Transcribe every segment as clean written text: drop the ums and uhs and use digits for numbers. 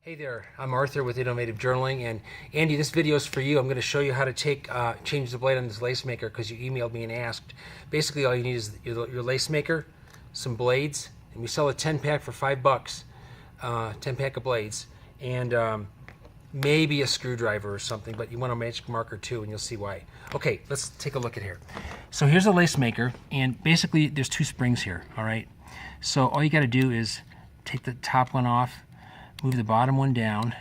Hey there, I'm Arthur with Innovative Journaling, and Andy, this video is for you. I'm going to show you how to change the blade on this lace maker because you emailed me and asked. Basically, all you need is your lace maker, some blades, and we sell a 10-pack for $5, 10-pack of blades, and maybe a screwdriver or something, but you want a magic marker too, and you'll see why. Okay, let's take a look at here. So here's a lace maker, and basically there's two springs here, all right? So all you got to do is take the top one off, move the bottom one down.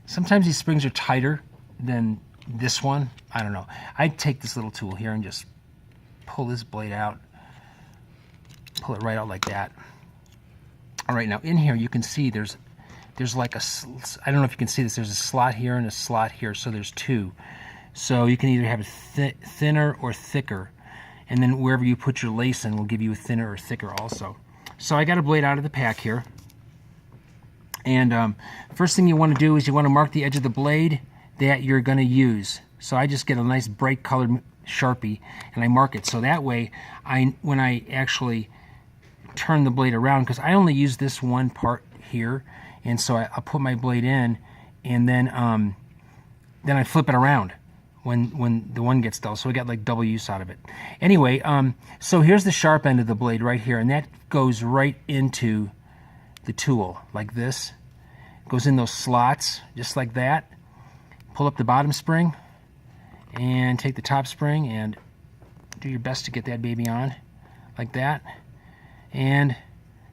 Sometimes these springs are tighter than this one. I don't know. I'd take this little tool here and just pull this blade out. Pull it right out like that. All right, now in here you can see there's like a, I don't know if you can see this, there's a slot here and a slot here, so there's two. So you can either have it thinner or thicker, and then wherever you put your lace in will give you a thinner or thicker also. So I got a blade out of the pack here. And first thing you want to do is you want to mark the edge of the blade that you're going to use. So I just get a nice bright colored Sharpie and I mark it. So that way, when I actually turn the blade around, because I only use this one part here, and so I'll put my blade in, and then I flip it around when the one gets dull. So I got like double use out of it. Anyway, so here's the sharp end of the blade right here, and that goes right into the tool like this. Goes in those slots just like that. Pull up the bottom spring and take the top spring and do your best to get that baby on like that, and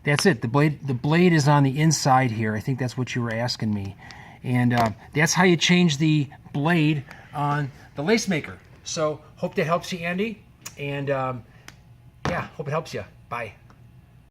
that's it. The blade is on the inside here. I think that's what you were asking me, and that's how you change the blade on the lace maker. So hope that helps you, Andy, and yeah, hope it helps you. Bye.